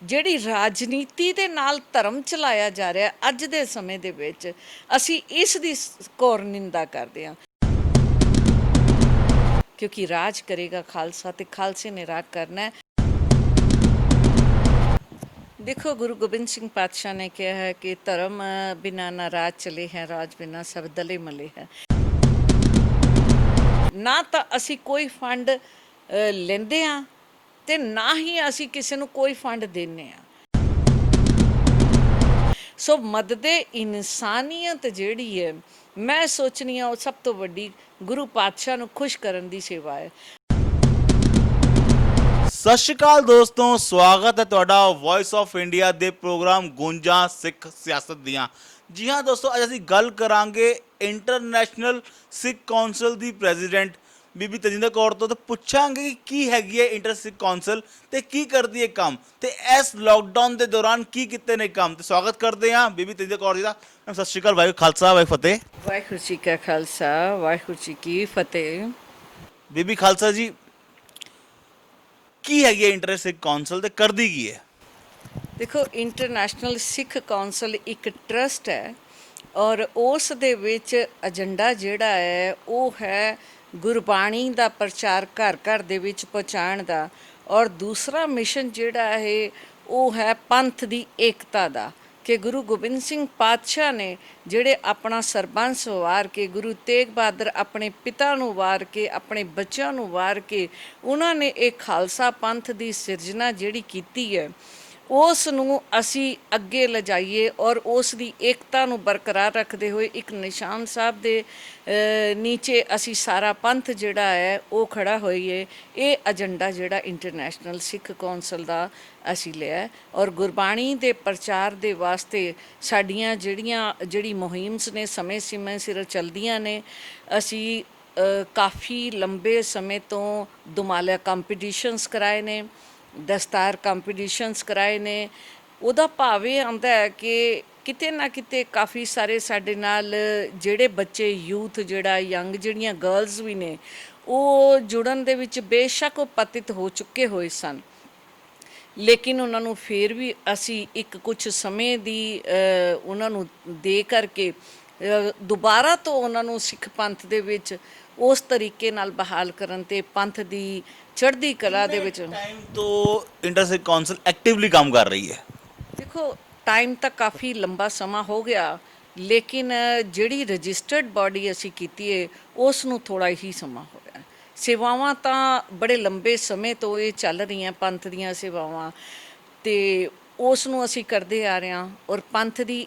ਜਿਹੜੀ ਰਾਜਨੀਤੀ ਦੇ ਨਾਲ ਧਰਮ ਚਲਾਇਆ ਜਾ ਰਿਹਾ ਅੱਜ ਦੇ ਸਮੇਂ ਦੇ ਵਿੱਚ, ਅਸੀਂ ਇਸ ਦੀ ਘੋਰ ਨਿੰਦਾ ਕਰਦੇ ਹਾਂ। ਕਿਉਂਕਿ ਰਾਜ ਕਰੇਗਾ ਖਾਲਸਾ ਤੇ ਖਾਲਸੇ ਨੇ ਰਾਜ ਕਰਨਾ ਹੈ। ਦੇਖੋ, ਗੁਰੂ ਗੋਬਿੰਦ ਸਿੰਘ ਪਾਤਸ਼ਾਹ ਨੇ ਕਿਹਾ ਹੈ ਕਿ ਧਰਮ ਬਿਨਾ ਨਾ ਰਾਜ ਚਲੇ ਹੈ, ਰਾਜ ਬਿਨਾ ਸਭ ਦਲੇ ਮਲੇ ਹੈ। ਨਾ ਤਾਂ ਅਸੀਂ ਕੋਈ ਫੰਡ ਲੈਂਦੇ ਹਾਂ ਤੇ ਨਾ ਹੀ ਅਸੀਂ ਕਿਸੇ ਨੂੰ ਕੋਈ ਫੰਡ ਦਿੰਦੇ ਹਾਂ। ਸੋ ਮਦਦੇ ਇਨਸਾਨੀਅਤ ਜਿਹੜੀ ਹੈ, ਮੈਂ ਸੋਚਣੀ ਹਾਂ ਉਹ ਸਭ ਤੋਂ ਵੱਡੀ ਗੁਰੂ ਪਾਤਸ਼ਾਹ ਨੂੰ ਖੁਸ਼ ਕਰਨ ਦੀ ਸੇਵਾ ਹੈ। ਸਤਿ ਸ਼੍ਰੀ ਅਕਾਲ ਦੋਸਤੋ, ਸਵਾਗਤ ਹੈ ਤੁਹਾਡਾ ਵੌਇਸ ਆਫ ਇੰਡੀਆ ਦੇ ਪ੍ਰੋਗਰਾਮ ਗੂੰਜਾਂ ਸਿੱਖ ਸਿਆਸਤ ਦੀਆਂ। ਜੀ ਹਾਂ ਦੋਸਤੋ, ਅੱਜ ਅਸੀਂ ਗੱਲ ਕਰਾਂਗੇ ਇੰਟਰਨੈਸ਼ਨਲ ਸਿੱਖ ਕੌਂਸਲ ਦੀ ਪ੍ਰੈਜ਼ੀਡੈਂਟ ਬੀਬੀ ਤਜਿੰਦਰ ਕੌਰ ਤੋਂ। ਤੇ ਪੁੱਛਾਂਗੇ ਕਿ ਕੀ ਹੈਗੀ ਹੈ ਇੰਟਰ ਸਿੱਖ ਕੌਂਸਲ ਤੇ ਕੀ ਕਰਦੀ ਹੈ ਕੰਮ, ਤੇ ਇਸ ਲੋਕਡਾਊਨ ਦੇ ਦੌਰਾਨ ਕੀ ਕੀਤੇ ਨੇ ਕੰਮ। ਤੇ ਸਵਾਗਤ ਕਰਦੇ ਹਾਂ ਬੀਬੀ ਤਜਿੰਦਰ ਕੌਰ ਜੀ ਦਾ। ਸਤਿ ਸ਼੍ਰੀ ਅਕਾਲ, ਵਾਹਿਗੁਰੂ ਖਾਲਸਾ ਵਾਹਿਗੁਰੂ ਫਤਿਹ। ਵਾਹਿਗੁਰੂ ਜੀ ਕਾ ਖਾਲਸਾ, ਵਾਹਿਗੁਰੂ ਜੀ ਕੀ ਫਤਿਹ। ਬੀਬੀ ਖਾਲਸਾ ਜੀ, ਕੀ ਹੈਗੀ ਹੈ ਇੰਟਰ ਸਿੱਖ ਕੌਂਸਲ ਤੇ ਕਰਦੀ ਕੀ ਹੈ? ਦੇਖੋ, ਇੰਟਰਨੈਸ਼ਨਲ ਸਿੱਖ ਕੌਂਸਲ ਇੱਕ ਟਰਸਟ ਹੈ ਔਰ ਉਸ ਦੇ ਵਿੱਚ ਏਜੰਡਾ ਜਿਹੜਾ ਹੈ ਉਹ ਹੈ ਗੁਰਬਾਣੀ ਦਾ ਪ੍ਰਚਾਰ ਘਰ ਘਰ ਦੇ ਵਿੱਚ ਪਹੁੰਚਾਉਣ ਦਾ। ਔਰ ਦੂਸਰਾ ਮਿਸ਼ਨ ਜਿਹੜਾ ਹੈ ਉਹ ਹੈ ਪੰਥ ਦੀ ਏਕਤਾ ਦਾ, ਕਿ ਗੁਰੂ ਗੋਬਿੰਦ ਸਿੰਘ ਪਾਤਸ਼ਾਹ ਨੇ ਜਿਹੜੇ ਆਪਣਾ ਸਰਬੰਸ ਵਾਰ ਕੇ, ਗੁਰੂ ਤੇਗ ਬਹਾਦਰ ਆਪਣੇ ਪਿਤਾ ਨੂੰ ਵਾਰ ਕੇ, ਆਪਣੇ ਬੱਚਿਆਂ ਨੂੰ ਵਾਰ ਕੇ ਉਹਨਾਂ ਨੇ ਇਹ ਖਾਲਸਾ ਪੰਥ ਦੀ ਸਿਰਜਣਾ ਜਿਹੜੀ ਕੀਤੀ ਹੈ, ਉਸ ਨੂੰ ਅਸੀਂ ਅੱਗੇ ਲਿਜਾਈਏ ਔਰ ਉਸ ਦੀ ਏਕਤਾ ਨੂੰ ਬਰਕਰਾਰ ਰੱਖਦੇ ਹੋਏ ਇੱਕ ਨਿਸ਼ਾਨ ਸਾਹਿਬ ਦੇ ਨੀਚੇ ਅਸੀਂ ਸਾਰਾ ਪੰਥ ਜਿਹੜਾ ਹੈ ਉਹ ਖੜਾ ਹੋਈਏ। ਇਹ ਏਜੰਡਾ ਜਿਹੜਾ ਇੰਟਰਨੈਸ਼ਨਲ ਸਿੱਖ ਕੌਂਸਲ ਦਾ ਅਸੀਂ ਲਿਆ। ਔਰ ਗੁਰਬਾਣੀ ਦੇ ਪ੍ਰਚਾਰ ਦੇ ਵਾਸਤੇ ਸਾਡੀਆਂ ਜਿਹੜੀ ਮੁਹਿੰਮਸ ਨੇ ਸਮੇਂ ਸਿਰ ਚੱਲਦੀਆਂ ਨੇ। ਅਸੀਂ ਕਾਫੀ ਲੰਬੇ ਸਮੇਂ ਤੋਂ ਦੁਮਾਲਾ ਕੰਪੀਟੀਸ਼ਨਸ ਕਰਾਏ ਨੇ, ਦਸਤਾਰ ਕੰਪੀਟੀਸ਼ਨਸ ਕਰਾਏ ਨੇ। ਉਹਦਾ ਭਾਵ ਇਹ ਆਉਂਦਾ ਹੈ ਕਿ ਕਿਤੇ ਨਾ ਕਿਤੇ ਕਾਫੀ ਸਾਰੇ ਸਾਡੇ ਨਾਲ ਜਿਹੜੇ ਬੱਚੇ, ਯੂਥ ਜਿਹੜਾ ਯੰਗ, ਜਿਹੜੀਆਂ ਗਰਲਸ ਵੀ ਨੇ, ਉਹ ਜੁੜਨ ਦੇ ਵਿੱਚ ਬੇਸ਼ੱਕ ਉਹ ਪਤਿਤ ਹੋ ਚੁੱਕੇ ਹੋਏ ਸਨ, ਲੇਕਿਨ ਉਹਨਾਂ ਨੂੰ ਫਿਰ ਵੀ ਅਸੀਂ ਇੱਕ ਕੁਝ ਸਮੇਂ ਦੀ ਉਹਨਾਂ ਨੂੰ ਦੇ ਕਰਕੇ ਦੁਬਾਰਾ ਤੋਂ ਉਹਨਾਂ ਨੂੰ ਸਿੱਖ ਪੰਥ ਦੇ ਵਿੱਚ ਉਸ ਤਰੀਕੇ ਨਾਲ ਬਹਾਲ ਕਰਨ ਤੇ ਪੰਥ ਦੀ ਚੜ੍ਹਦੀ ਕਲਾ ਦੇ ਵਿੱਚ। ਟਾਈਮ ਤੋਂ ਇੰਟਰ ਸਿੱਖ ਕੌਂਸਲ ਐਕਟਿਵਲੀ ਕੰਮ ਕਰ ਰਹੀ ਹੈ? ਦੇਖੋ, ਟਾਈਮ ਤਾਂ ਕਾਫੀ ਲੰਬਾ ਸਮਾਂ ਹੋ ਗਿਆ, ਲੇਕਿਨ ਜਿਹੜੀ ਰਜਿਸਟਰਡ ਬਾਡੀ ਅਸੀਂ ਕੀਤੀ ਹੈ ਉਸ ਨੂੰ ਥੋੜ੍ਹਾ ਹੀ ਸਮਾਂ ਹੋਇਆ। ਸੇਵਾਵਾਂ ਤਾਂ ਬੜੇ ਲੰਬੇ ਸਮੇਂ ਤੋਂ ਇਹ ਚੱਲ ਰਹੀਆਂ, ਪੰਥ ਦੀਆਂ ਸੇਵਾਵਾਂ, ਅਤੇ ਉਸ ਨੂੰ ਅਸੀਂ ਕਰਦੇ ਆ ਰਹੇ ਹਾਂ। ਔਰ ਪੰਥ ਦੀ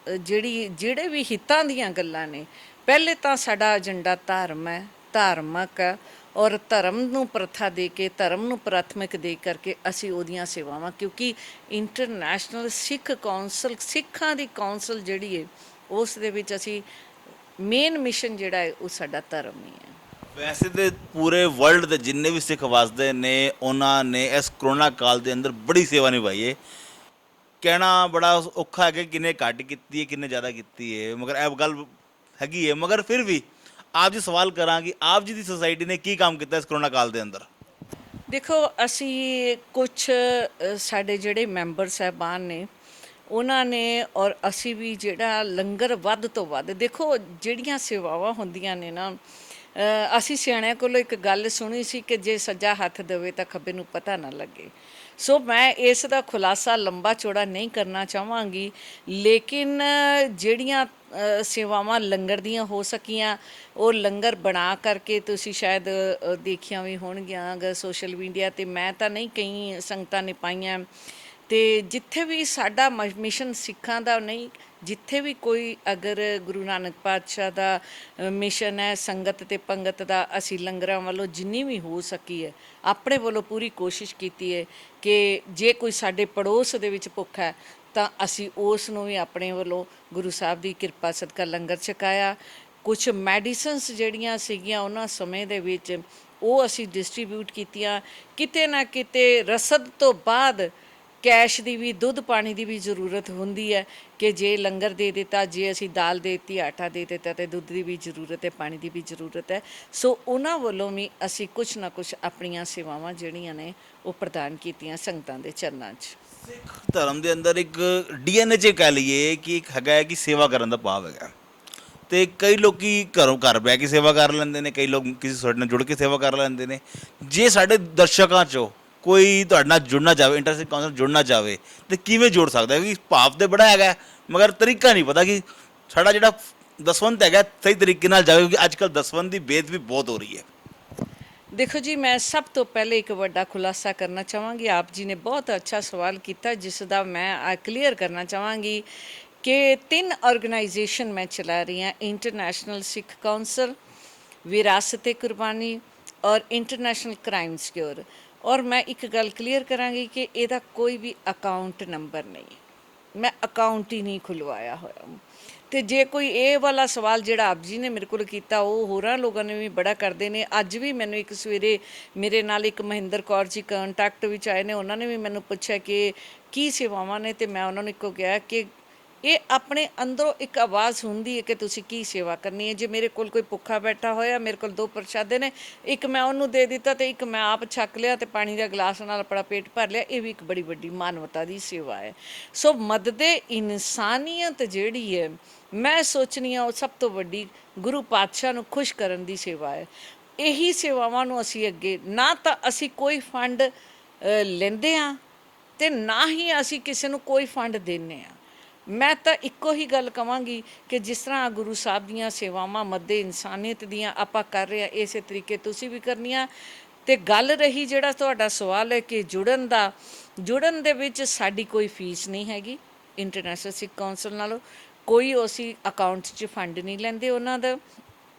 ਜਿਹੜੇ ਵੀ ਹਿੱਤਾਂ ਦੀਆਂ ਗੱਲਾਂ ਨੇ, ਪਹਿਲੇ ਤਾਂ ਸਾਡਾ ਏਜੰਡਾ ਧਰਮ ਹੈ, ਧਾਰਮਿਕ ਹੈ, ਔਰ ਧਰਮ ਨੂੰ ਪ੍ਰਥਾ ਦੇ ਕੇ, ਧਰਮ ਨੂੰ ਪ੍ਰਾਥਮਿਕ ਦੇ ਕਰਕੇ ਅਸੀਂ ਉਹਦੀਆਂ ਸੇਵਾਵਾਂ, ਕਿਉਂਕਿ ਇੰਟਰਨੈਸ਼ਨਲ ਸਿੱਖ ਕੌਂਸਲ, ਸਿੱਖਾਂ ਦੀ ਕੌਂਸਲ ਜਿਹੜੀ ਹੈ, ਉਸ ਦੇ ਵਿੱਚ ਅਸੀਂ ਮੇਨ ਮਿਸ਼ਨ ਜਿਹੜਾ ਹੈ ਉਹ ਸਾਡਾ ਧਰਮ ਹੀ ਹੈ। ਵੈਸੇ ਤੇ ਪੂਰੇ ਵਰਲਡ ਦੇ ਜਿੰਨੇ ਵੀ ਸਿੱਖ ਵਸਦੇ ਨੇ ਉਹਨਾਂ ਨੇ ਇਸ ਕਰੋਨਾ ਕਾਲ ਦੇ ਅੰਦਰ ਬੜੀ ਸੇਵਾ ਨਿਭਾਈ ਹੈ। ਕਹਿਣਾ ਬੜਾ ਔਖਾ ਹੈ ਕਿ ਕਿੰਨੇ ਘੱਟ ਕੀਤੀ ਹੈ, ਕਿੰਨੇ ਜ਼ਿਆਦਾ ਕੀਤੀ ਹੈ, ਮਗਰ ਇਹ ਗੱਲ ਹੈਗੀ ਹੈ। ਮਗਰ ਫਿਰ ਵੀ ਆਪ ਜੀ ਸਵਾਲ ਕਰਾਂਗੇ, ਆਪ ਜੀ ਦੀ ਸੁਸਾਇਟੀ ਨੇ ਕੀ ਕੰਮ ਕੀਤਾ ਇਸ ਕਰੋਨਾ ਕਾਲ ਦੇ ਅੰਦਰ? ਦੇਖੋ, ਅਸੀਂ ਕੁਛ ਸਾਡੇ ਜਿਹੜੇ ਮੈਂਬਰ ਸਾਹਿਬਾਨ ਨੇ ਉਹਨਾਂ ਨੇ ਔਰ ਅਸੀਂ ਵੀ ਜਿਹੜਾ ਲੰਗਰ ਵੱਧ ਤੋਂ ਵੱਧ, ਦੇਖੋ ਜਿਹੜੀਆਂ ਸੇਵਾਵਾਂ ਹੁੰਦੀਆਂ ਨੇ ਨਾ, ਅਸੀਂ ਸਿਆਣਿਆਂ ਕੋਲੋਂ ਇੱਕ ਗੱਲ ਸੁਣੀ ਸੀ ਕਿ ਜੇ ਸੱਜਾ ਹੱਥ ਦੇਵੇ ਤਾਂ ਖੱਬੇ ਨੂੰ ਪਤਾ ਨਾ ਲੱਗੇ। ਸੋ ਮੈਂ ਇਸ ਦਾ ਖੁਲਾਸਾ ਲੰਬਾ ਚੌੜਾ ਨਹੀਂ ਕਰਨਾ ਚਾਹਾਂਗੀ, ਲੇਕਿਨ ਜਿਹੜੀਆਂ ਸੇਵਾਵਾਂ ਲੰਗਰ ਦੀਆਂ ਹੋ ਸਕੀਆਂ, ਉਹ ਲੰਗਰ ਬਣਾ ਕਰਕੇ ਤੁਸੀਂ ਸ਼ਾਇਦ ਦੇਖੀਆਂ ਵੀ ਹੋਣਗੀਆਂ ਅਗਰ ਸੋਸ਼ਲ ਮੀਡੀਆ 'ਤੇ। ਮੈਂ ਤਾਂ ਨਹੀਂ, ਕਈ ਸੰਗਤਾਂ ਨੇ ਪਾਈਆਂ। ਅਤੇ ਜਿੱਥੇ ਵੀ ਸਾਡਾ ਮਿਸ਼ਨ ਸਿੱਖਾਂ ਦਾ ਨਹੀਂ, ਜਿੱਥੇ ਵੀ ਕੋਈ ਅਗਰ ਗੁਰੂ ਨਾਨਕ ਪਾਤਸ਼ਾਹ ਦਾ ਮਿਸ਼ਨ ਹੈ ਸੰਗਤ ਅਤੇ ਪੰਗਤ ਦਾ, ਅਸੀਂ ਲੰਗਰਾਂ ਵੱਲੋਂ ਜਿੰਨੀ ਵੀ ਹੋ ਸਕੀ ਹੈ ਆਪਣੇ ਵੱਲੋਂ ਪੂਰੀ ਕੋਸ਼ਿਸ਼ ਕੀਤੀ ਹੈ ਕਿ ਜੇ ਕੋਈ ਸਾਡੇ ਪੜੋਸ ਦੇ ਵਿੱਚ ਭੁੱਖਾ ਹੈ ਤਾਂ ਅਸੀਂ ਉਸ ਨੂੰ ਵੀ ਆਪਣੇ ਵੱਲੋਂ ਗੁਰੂ ਸਾਹਿਬ ਦੀ ਕਿਰਪਾ ਸਦਕਾ ਲੰਗਰ ਛਕਾਇਆ। ਕੁਛ ਮੈਡੀਸਨਸ ਜਿਹੜੀਆਂ ਸੀਗੀਆਂ ਉਹਨਾਂ ਸਮੇਂ ਦੇ ਵਿੱਚ ਉਹ ਅਸੀਂ ਡਿਸਟਰੀਬਿਊਟ ਕੀਤੀਆਂ। ਕਿਤੇ ਨਾ ਕਿਤੇ ਰਸਦ ਤੋਂ ਬਾਅਦ ਕੈਸ਼ ਦੀ ਵੀ, ਦੁੱਧ ਪਾਣੀ ਦੀ ਵੀ ਜ਼ਰੂਰਤ ਹੁੰਦੀ ਹੈ ਕਿ ਜੇ ਲੰਗਰ ਦੇ ਦਿੱਤਾ, ਜੇ ਅਸੀਂ ਦਾਲ ਦੇ ਦਿੱਤੀ, ਆਟਾ ਦੇ ਦਿੱਤਾ, ਅਤੇ ਦੁੱਧ ਦੀ ਵੀ ਜ਼ਰੂਰਤ ਹੈ, ਪਾਣੀ ਦੀ ਵੀ ਜ਼ਰੂਰਤ ਹੈ। ਸੋ ਉਹਨਾਂ ਵੱਲੋਂ ਵੀ ਅਸੀਂ ਕੁਛ ਨਾ ਕੁਛ ਆਪਣੀਆਂ ਸੇਵਾਵਾਂ ਜਿਹੜੀਆਂ ਨੇ ਉਹ ਪ੍ਰਦਾਨ ਕੀਤੀਆਂ ਸੰਗਤਾਂ ਦੇ ਚਰਨਾਂ 'ਚ। ਸਿੱਖ ਧਰਮ ਦੇ ਅੰਦਰ ਇੱਕ ਡੀਐਨਏ 'ਚ ਕਹਿ ਲਈਏ ਕਿ ਇੱਕ ਹੈਗਾ ਹੈ ਕਿ ਸੇਵਾ ਕਰਨ ਦਾ ਭਾਵ ਹੈਗਾ। ਤੇ ਕਈ ਲੋਕੀ ਘਰੋਂ ਘਰ ਬਹਿ ਕੇ ਸੇਵਾ ਕਰ ਲੈਂਦੇ ਨੇ, ਕਈ ਲੋਕ ਕਿਸੇ ਸਾਡੇ ਨਾਲ ਜੁੜ ਕੇ ਸੇਵਾ ਕਰ ਲੈਂਦੇ ਨੇ। ਜੇ ਸਾਡੇ ਦਰਸ਼ਕਾਂ 'ਚੋਂ ਕੋਈ ਤੁਹਾਡੇ ਨਾਲ ਜੁੜਨਾ ਚਾਹਵੇ, ਇੰਟਰਸਿੱਖ ਕਾਉਂਸਲ ਜੁੜਨਾ ਚਾਹਵੇ, ਤੇ ਕਿਵੇਂ ਜੁੜ ਸਕਦਾ ਹੈ? ਕਿਉਂਕਿ ਭਾਵ ਤੇ ਬੜਾ ਹੈਗਾ ਮਗਰ ਤਰੀਕਾ ਨਹੀਂ ਪਤਾ ਕਿ ਸਾਡਾ ਜਿਹੜਾ ਦਸਵੰਧ ਹੈਗਾ ਸਹੀ ਤਰੀਕੇ ਨਾਲ ਜਾਵੇ, ਕਿਉਂਕਿ ਅੱਜ ਕੱਲ੍ਹ ਦਸਵੰਧ ਦੀ ਬੇਅਦਬੀ ਬਹੁਤ ਹੋ ਰਹੀ ਹੈ। ਦੇਖੋ ਜੀ, ਮੈਂ ਸਭ ਤੋਂ ਪਹਿਲੇ ਇੱਕ ਵੱਡਾ ਖੁਲਾਸਾ ਕਰਨਾ ਚਾਹਾਂਗੀ। ਆਪ ਜੀ ਨੇ ਬਹੁਤ ਅੱਛਾ ਸਵਾਲ ਕੀਤਾ ਜਿਸ ਦਾ ਮੈਂ ਕਲੀਅਰ ਕਰਨਾ ਚਾਹਾਂਗੀ ਕਿ 3 ਆਰਗੇਨਾਈਜੇਸ਼ਨ ਮੈਂ ਚਲਾ ਰਹੀ ਹਾਂ: ਇੰਟਰਨੈਸ਼ਨਲ ਸਿੱਖ ਕਾਉਂਸਲ, ਵਿਰਾਸਤ ਕੁਰਬਾਨੀ ਔਰ ਇੰਟਰਨੈਸ਼ਨਲ ਕ੍ਰਾਈਮ ਸਿਕਿਉਰ। ਔਰ ਮੈਂ ਇੱਕ ਗੱਲ ਕਲੀਅਰ ਕਰਾਂਗੀ ਕਿ ਇਹਦਾ ਕੋਈ ਵੀ ਅਕਾਊਂਟ ਨੰਬਰ ਨਹੀਂ, ਮੈਂ ਅਕਾਊਂਟ ਹੀ ਨਹੀਂ ਖੁਲਵਾਇਆ ਹੋਇਆ। ਤੇ ਜੇ ਕੋਈ ਇਹ ਵਾਲਾ ਸਵਾਲ ਜਿਹੜਾ ਆਪ ਜੀ ਨੇ ਮੇਰੇ ਕੋਲ ਕੀਤਾ ਉਹ ਹੋਰਾਂ ਲੋਕਾਂ ਨੇ ਵੀ ਬੜਾ ਕਰਦੇ ਨੇ। ਅੱਜ ਵੀ ਮੈਨੂੰ ਇੱਕ ਸਵੇਰੇ ਮੇਰੇ ਨਾਲ ਇੱਕ ਮਹਿੰਦਰ ਕੌਰ ਜੀ ਕੰਟੈਕਟ ਵਿੱਚ ਆਏ ਨੇ, ਉਹਨਾਂ ਨੇ ਵੀ ਮੈਨੂੰ ਪੁੱਛਿਆ ਕਿ ਕੀ ਸੇਵਾਵਾਂ ਨੇ, ਤੇ ਮੈਂ ਉਹਨਾਂ ਨੂੰ ਇੱਕੋ ਕਿਹਾ ਕਿ ਇਹ ਆਪਣੇ ਅੰਦਰੋਂ ਇੱਕ ਆਵਾਜ਼ ਹੁੰਦੀ ਹੈ ਕਿ ਤੁਸੀਂ ਕੀ ਸੇਵਾ ਕਰਨੀ ਹੈ। ਜੇ ਮੇਰੇ ਕੋਲ ਕੋਈ ਭੁੱਖਾ ਬੈਠਾ ਹੋਇਆ, ਮੇਰੇ ਕੋਲ 2 ਪ੍ਰਸ਼ਾਦੇ ਨੇ, ਇੱਕ ਮੈਂ ਉਹਨੂੰ ਦੇ ਦਿੱਤਾ ਤੇ ਇੱਕ ਮੈਂ ਆਪ ਛਕ ਲਿਆ ਤੇ ਪਾਣੀ ਦਾ ਗਲਾਸ ਨਾਲ ਆਪਣਾ ਪੇਟ ਭਰ ਲਿਆ, ਇਹ ਵੀ ਇੱਕ ਬੜੀ ਵੱਡੀ ਮਾਨਵਤਾ ਦੀ ਸੇਵਾ ਹੈ। ਸੋ ਮਦਦੇ ਇਨਸਾਨੀਅਤ ਜਿਹੜੀ ਹੈ, ਮੈਂ ਸੋਚਣੀ ਹਾਂ ਉਹ ਸਭ ਤੋਂ ਵੱਡੀ ਗੁਰੂ ਪਾਤਸ਼ਾਹ ਨੂੰ ਖੁਸ਼ ਕਰਨ ਦੀ ਸੇਵਾ ਹੈ। ਇਹੀ ਸੇਵਾਵਾਂ ਨੂੰ ਅਸੀਂ ਅੱਗੇ, ਨਾ ਤਾਂ ਅਸੀਂ ਕੋਈ ਫੰਡ ਲੈਂਦੇ ਹਾਂ ਤੇ ਨਾ ਹੀ ਅਸੀਂ ਕਿਸੇ ਨੂੰ ਕੋਈ ਫੰਡ ਦਿੰਦੇ ਹਾਂ। ਮੈਂ ਤਾਂ ਇੱਕੋ ਹੀ ਗੱਲ ਕਹਾਂਗੀ ਕਿ ਜਿਸ ਤਰ੍ਹਾਂ ਗੁਰੂ ਸਾਹਿਬ ਦੀਆਂ ਸੇਵਾਵਾਂ ਮੱਦੇ ਇਨਸਾਨੀਅਤ ਦੀਆਂ ਆਪਾਂ ਕਰ ਰਹੇ ਹਾਂ, ਇਸੇ ਤਰੀਕੇ ਤੁਸੀਂ ਵੀ ਕਰਨੀਆਂ। ਤੇ ਗੱਲ ਰਹੀ ਜਿਹੜਾ ਤੁਹਾਡਾ ਸਵਾਲ ਹੈ ਕਿ ਜੁੜਨ ਦੇ ਵਿੱਚ ਸਾਡੀ ਕੋਈ ਫੀਸ ਨਹੀਂ ਹੈਗੀ ਇੰਟਰਨੈਸ਼ਨਲ ਸਿੱਖ ਕਾਉਂਸਲ ਨਾਲੋਂ। ਕੋਈ ਅਸੀਂ ਅਕਾਊਂਟ 'ਚ ਫੰਡ ਨਹੀਂ ਲੈਂਦੇ ਉਹਨਾਂ ਦਾ,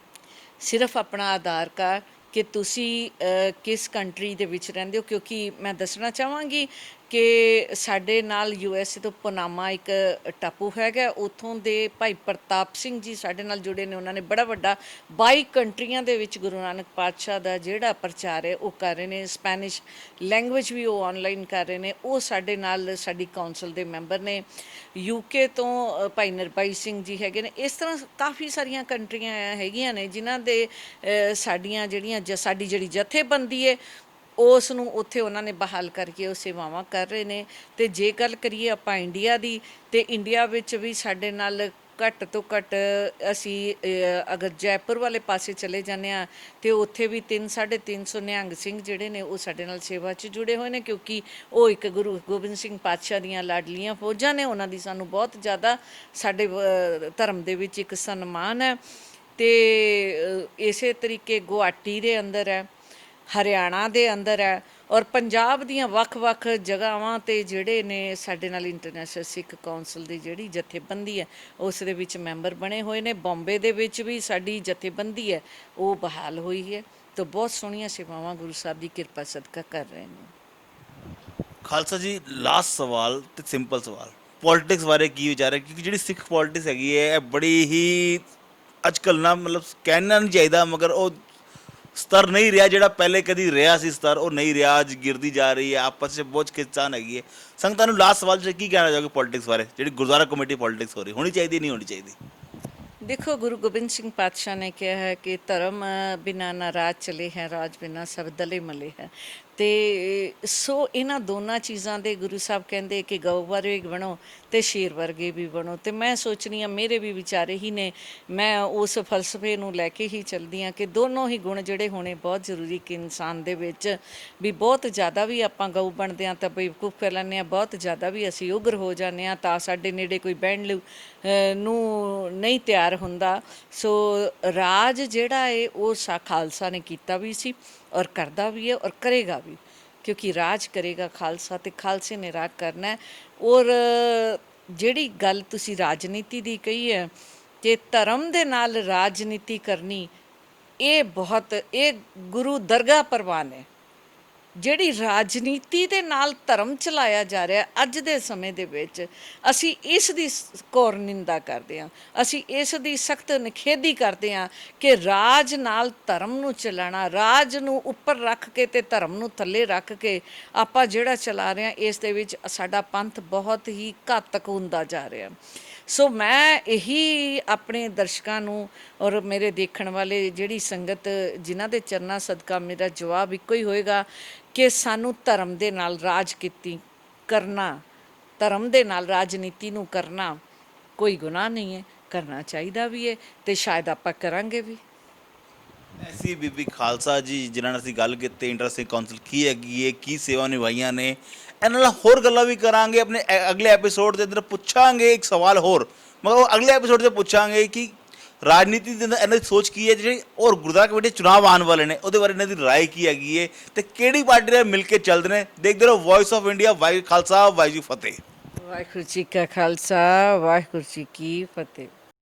ਸਿਰਫ ਆਪਣਾ ਆਧਾਰ ਕਾਰਡ ਕਿ ਤੁਸੀਂ ਕਿਸ ਕੰਟਰੀ ਦੇ ਵਿੱਚ ਰਹਿੰਦੇ ਹੋ। ਕਿਉਂਕਿ ਮੈਂ ਦੱਸਣਾ ਚਾਹਾਂਗੀ ਕਿ ਸਾਡੇ ਨਾਲ USA ਤੋਂ ਪਨਾਮਾ ਇੱਕ ਟਾਪੂ ਹੈਗਾ, ਉੱਥੋਂ ਦੇ ਭਾਈ ਪ੍ਰਤਾਪ ਸਿੰਘ ਜੀ ਸਾਡੇ ਨਾਲ ਜੁੜੇ ਨੇ। ਉਹਨਾਂ ਨੇ ਬੜਾ ਵੱਡਾ 22 ਕੰਟਰੀਆਂ ਦੇ ਵਿੱਚ ਗੁਰੂ ਨਾਨਕ ਪਾਤਸ਼ਾਹ ਦਾ ਜਿਹੜਾ ਪ੍ਰਚਾਰ ਹੈ ਉਹ ਕਰ ਰਹੇ ਨੇ। ਸਪੈਨਿਸ਼ ਲੈਂਗੁਏਜ ਵੀ ਉਹ ਆਨਲਾਈਨ ਕਰ ਰਹੇ ਨੇ। ਉਹ ਸਾਡੇ ਨਾਲ ਸਾਡੀ ਕਾਉਂਸਲ ਦੇ ਮੈਂਬਰ ਨੇ। UK ਤੋਂ ਭਾਈ ਨਿਰਭੈ ਸਿੰਘ ਜੀ ਹੈਗੇ ਨੇ। ਇਸ ਤਰ੍ਹਾਂ ਕਾਫੀ ਸਾਰੀਆਂ ਕੰਟਰੀਆਂ ਹੈਗੀਆਂ ਨੇ ਜਿਨ੍ਹਾਂ ਦੇ ਸਾਡੀਆਂ ਜਿਹੜੀਆਂ ਸਾਡੀ ਜਿਹੜੀ ਜਥੇਬੰਦੀ ਹੈ ਉਸ ਨੂੰ ਉੱਥੇ ਉਹਨਾਂ ਨੇ ਬਹਾਲ ਕਰਕੇ ਉਹ ਸੇਵਾਵਾਂ ਕਰ ਰਹੇ ਨੇ। ਤੇ ਜੇ ਗੱਲ ਕਰੀਏ ਆਪਾਂ ਇੰਡੀਆ ਦੀ, ਤੇ ਇੰਡੀਆ ਵਿੱਚ ਵੀ ਸਾਡੇ ਨਾਲ ਘੱਟ ਤੋਂ ਘੱਟ ਅਸੀਂ ਅਗਰ ਜੈਪੁਰ ਵਾਲੇ ਪਾਸੇ ਚਲੇ ਜਾਂਦੇ ਹਾਂ ਤੇ ਉੱਥੇ ਵੀ 350 ਨਿਹੰਗ ਸਿੰਘ ਜਿਹੜੇ ਨੇ ਉਹ ਸਾਡੇ ਨਾਲ ਸੇਵਾ 'ਚ ਜੁੜੇ ਹੋਏ ਨੇ, ਕਿਉਂਕਿ ਉਹ ਇੱਕ ਗੁਰੂ ਗੋਬਿੰਦ ਸਿੰਘ ਪਾਤਸ਼ਾਹ ਦੀਆਂ ਲਾਡਲੀਆਂ ਫੌਜਾਂ ਨੇ। ਉਹਨਾਂ ਦੀ ਸਾਨੂੰ ਬਹੁਤ ਜ਼ਿਆਦਾ ਸਾਡੇ ਧਰਮ ਦੇ ਵਿੱਚ ਇੱਕ ਸਨਮਾਨ ਹੈ। ਤੇ ਇਸੇ ਤਰੀਕੇ ਗੁਹਾਟੀ ਦੇ ਅੰਦਰ ਹੈ, ਹਰਿਆਣਾ ਦੇ ਅੰਦਰ ਹੈ, ਔਰ ਪੰਜਾਬ ਦੀਆਂ ਵੱਖ-ਵੱਖ ਜਗ੍ਹਾਵਾਂ 'ਤੇ ਜਿਹੜੇ ਨੇ ਸਾਡੇ ਨਾਲ ਇੰਟਰਨੈਸ਼ਨਲ ਸਿੱਖ ਕਾਉਂਸਲ ਦੀ ਜਿਹੜੀ ਜਥੇਬੰਦੀ ਹੈ ਉਸ ਦੇ ਵਿੱਚ ਮੈਂਬਰ ਬਣੇ ਹੋਏ ਨੇ। ਬੰਬੇ ਦੇ ਵਿੱਚ ਵੀ ਸਾਡੀ ਜਥੇਬੰਦੀ ਹੈ ਉਹ ਬਹਾਲ ਹੋਈ ਹੈ। ਤਾਂ ਬਹੁਤ ਸੋਹਣੀਆਂ ਸੇਵਾਵਾਂ ਗੁਰੂ ਸਾਹਿਬ ਦੀ ਕਿਰਪਾ ਸਦਕਾ ਕਰ ਰਹੇ ਨੇ। ਖਾਲਸਾ ਜੀ, ਲਾਸਟ ਸਵਾਲ ਤੇ ਸਿੰਪਲ ਸਵਾਲ, ਪੋਲਿਟਿਕਸ ਬਾਰੇ ਕੀ ਵਿਚਾਰ ਹੈ? ਕਿਉਂਕਿ ਜਿਹੜੀ ਸਿੱਖ ਪੋਲਿਟਿਕਸ ਹੈਗੀ ਹੈ ਇਹ ਬੜੀ ਹੀ ਅੱਜ ਕੱਲ੍ਹ ਨਾ, ਮਤਲਬ ਕਹਿਣਾ ਨਹੀਂ ਚਾਹੀਦਾ ਮਗਰ ਉਹ ਸਤਰ ਨਹੀਂ ਰਿਹਾ ਜਿਹੜਾ ਪਹਿਲੇ ਕਦੀ ਰਿਹਾ ਸੀ। ਸਤਰ ਉਹ ਨਹੀਂ ਰਿਹਾ, ਅੱਜ ਗਿਰਦੀ ਜਾ ਰਹੀ ਹੈ। ਆਪਸ 'ਚ ਬਹੁਤ ਖਿੱਚਾਣ ਹੈਗੀ ਹੈ। ਸੰਗਤਾਂ ਨੂੰ ਲਾਸਟ ਸਵਾਲ 'ਚ ਕੀ ਕਹਿਣਾ ਚਾਹੋਗੇ ਪੋਲਿਟਿਕਸ ਬਾਰੇ, ਜਿਹੜੀ ਗੁਰਦੁਆਰਾ ਕਮੇਟੀ ਪੋਲਿਟਿਕਸ ਹੋ ਰਹੀ, ਹੋਣੀ ਚਾਹੀਦੀ ਨਹੀਂ ਹੋਣੀ ਚਾਹੀਦੀ? ਦੇਖੋ, ਗੁਰੂ ਗੋਬਿੰਦ ਸਿੰਘ ਪਾਤਸ਼ਾਹ ਨੇ ਕਿਹਾ ਹੈ ਕਿ ਧਰਮ ਬਿਨਾ ਨਾ ਰਾਜ ਚਲੇ ਹੈ, ਰਾਜ ਬਿਨਾ ਸਭ ਦਲੇ ਮਲੇ ਹੈ। ਤੇ ਸੋ ਇਹਨਾਂ ਦੋਨਾਂ ਚੀਜ਼ਾਂ ਦੇ ਗੁਰੂ ਸਾਹਿਬ ਕਹਿੰਦੇ ਕਿ ਗਊ ਵਰਗੇ ਬਣੋ ਤੇ ਸ਼ੇਰ ਵਰਗੇ ਵੀ ਬਣੋ। ਤੇ ਮੈਂ ਸੋਚਣੀ ਹਾਂ ਮੇਰੇ ਵੀ ਵਿਚਾਰੇ ਹੀ ਨੇ। ਮੈਂ ਉਸ ਫਲਸਫੇ ਨੂੰ ਲੈ ਕੇ ਹੀ ਚੱਲਦੀ ਹਾਂ ਕਿ ਦੋਨੋਂ ਹੀ ਗੁਣ ਜਿਹੜੇ ਹੋਣੇ ਬਹੁਤ ਜ਼ਰੂਰੀ ਕਿ ਇਨਸਾਨ ਦੇ ਵਿੱਚ। ਵੀ ਬਹੁਤ ਜ਼ਿਆਦਾ ਵੀ ਆਪਾਂ ਗਊ ਬਣਦੇ ਹਾਂ ਤਾਂ ਬੇਵਕੂਫ ਕਰ ਲੈਂਦੇ ਹਾਂ, ਬਹੁਤ ਜ਼ਿਆਦਾ ਵੀ ਅਸੀਂ ਉਗਰ ਹੋ ਜਾਂਦੇ ਹਾਂ ਤਾਂ ਸਾਡੇ ਨੇੜੇ ਕੋਈ ਬਹਿਣ ਨੂੰ ਨਹੀਂ ਤਿਆਰ ਹੁੰਦਾ। ਸੋ ਰਾਜ ਜਿਹੜਾ ਹੈ ਉਹ ਖਾਲਸਾ ਨੇ ਕੀਤਾ ਵੀ ਸੀ ਔਰ ਕਰਦਾ ਵੀ ਹੈ ਔਰ ਕਰੇਗਾ ਵੀ, ਕਿਉਂਕਿ ਰਾਜ ਕਰੇਗਾ ਖਾਲਸਾ ਤੇ ਖਾਲਸੇ ਨੇ ਰਾਜ ਕਰਨਾ। ਔਰ ਜਿਹੜੀ ਗੱਲ ਤੁਸੀਂ ਰਾਜਨੀਤੀ ਦੀ ਕਹੀ ਹੈ ਕਿ ਧਰਮ ਦੇ ਨਾਲ ਰਾਜਨੀਤੀ ਕਰਨੀ, ਇਹ ਗੁਰੂ ਦਰਗਾਹ ਪ੍ਰਵਾਨ ਹੈ। ਜਿਹੜੀ ਰਾਜਨੀਤੀ ਦੇ ਨਾਲ ਧਰਮ ਚਲਾਇਆ ਜਾ ਰਿਹਾ ਅੱਜ ਦੇ ਸਮੇਂ ਦੇ ਵਿੱਚ, ਅਸੀਂ ਇਸ ਦੀ ਘੋਰ ਨਿੰਦਾ ਕਰਦੇ ਹਾਂ। ਅਸੀਂ ਇਸ ਦੀ ਸਖਤ ਨਿਖੇਧੀ ਕਰਦੇ ਹਾਂ ਕਿ ਰਾਜ ਨਾਲ ਧਰਮ ਨੂੰ ਚਲਾਉਣਾ, ਰਾਜ ਨੂੰ ਉੱਪਰ ਰੱਖ ਕੇ ਤੇ ਧਰਮ ਨੂੰ ਥੱਲੇ ਰੱਖ ਕੇ ਆਪਾਂ ਜਿਹੜਾ ਚਲਾ ਰਹੇ ਹਾਂ, ਇਸ ਦੇ ਵਿੱਚ ਸਾਡਾ ਪੰਥ ਬਹੁਤ ਹੀ ਘਾਤਕ ਹੁੰਦਾ ਜਾ ਰਿਹਾ। ਸੋ ਮੈਂ ਇਹੀ ਆਪਣੇ ਦਰਸ਼ਕਾਂ ਨੂੰ ਔਰ ਮੇਰੇ ਦੇਖਣ ਵਾਲੇ ਜਿਹੜੀ ਸੰਗਤ ਜਿਨ੍ਹਾਂ ਦੇ ਚਰਨਾਂ ਸਦਕਾ ਮੇਰਾ ਜਵਾਬ ਇੱਕੋ ਹੀ ਹੋਏਗਾ ਕਿ ਸਾਨੂੰ ਧਰਮ ਦੇ ਨਾਲ ਰਾਜ ਕਰਨਾ ਧਰਮ ਦੇ ਨਾਲ ਰਾਜਨੀਤੀ ਨੂੰ ਕਰਨਾ ਕੋਈ ਗੁਨਾਹ ਨਹੀਂ ਹੈ, ਕਰਨਾ ਚਾਹੀਦਾ ਵੀ ਹੈ ਤੇ ਸ਼ਾਇਦ ਆਪਾਂ ਕਰਾਂਗੇ ਵੀ। ਐਸੀ ਬੀਬੀ ਖਾਲਸਾ ਜੀ ਜਿਨ੍ਹਾਂ ਨਾਲ ਅਸੀਂ ਗੱਲ ਕੀਤੀ ਇੰਟਰ ਸਿੱਖ ਕੌਂਸਲ ਕੀ ਹੈਗੀ ਹੈ, ਕੀ ਸੇਵਾ ਨਿਭਾਈਆਂ ਨੇ, ਇਹਨਾਂ ਨਾਲ ਹੋਰ ਗੱਲਾਂ ਵੀ ਕਰਾਂਗੇ। ਆਪਣੇ ਅਗਲੇ ਐਪੀਸੋਡ ਦੇ ਅੰਦਰ ਪੁੱਛਾਂਗੇ ਇੱਕ ਸਵਾਲ ਹੋਰ, ਮਗਰ ਉਹ ਅਗਲੇ ਐਪੀਸੋਡ 'ਤੇ ਪੁੱਛਾਂਗੇ ਕਿ ਰਾਜਨੀਤੀ ਦੇ ਅੰਦਰ ਇਹਨਾਂ ਦੀ ਸੋਚ ਕੀ ਹੈ, ਜਿਹੜੇ ਔਰ ਗੁਰਦੁਆਰਾ ਕਮੇਟੀ ਚੁਣਾਵ ਆਉਣ ਵਾਲੇ ਨੇ ਉਹਦੇ ਬਾਰੇ ਇਹਨਾਂ ਦੀ ਰਾਏ ਕੀ ਹੈਗੀ ਹੈ ਤੇ ਕਿਹੜੀ ਪਾਰਟੀ ਨਾਲ ਮਿਲ ਕੇ ਚੱਲਦੇ ਨੇ। ਦੇਖਦੇ ਰਹੋ voice of India. Waheguru Khalsa, Waheguru ਫਤਿਹ। ਵਾਹਿਗੁਰੂ ਜੀ ਕਾ ਖਾਲਸਾ, ਵਾਹਿਗੁਰੂ ਜੀ ਕੀ ਫਤਿਹ।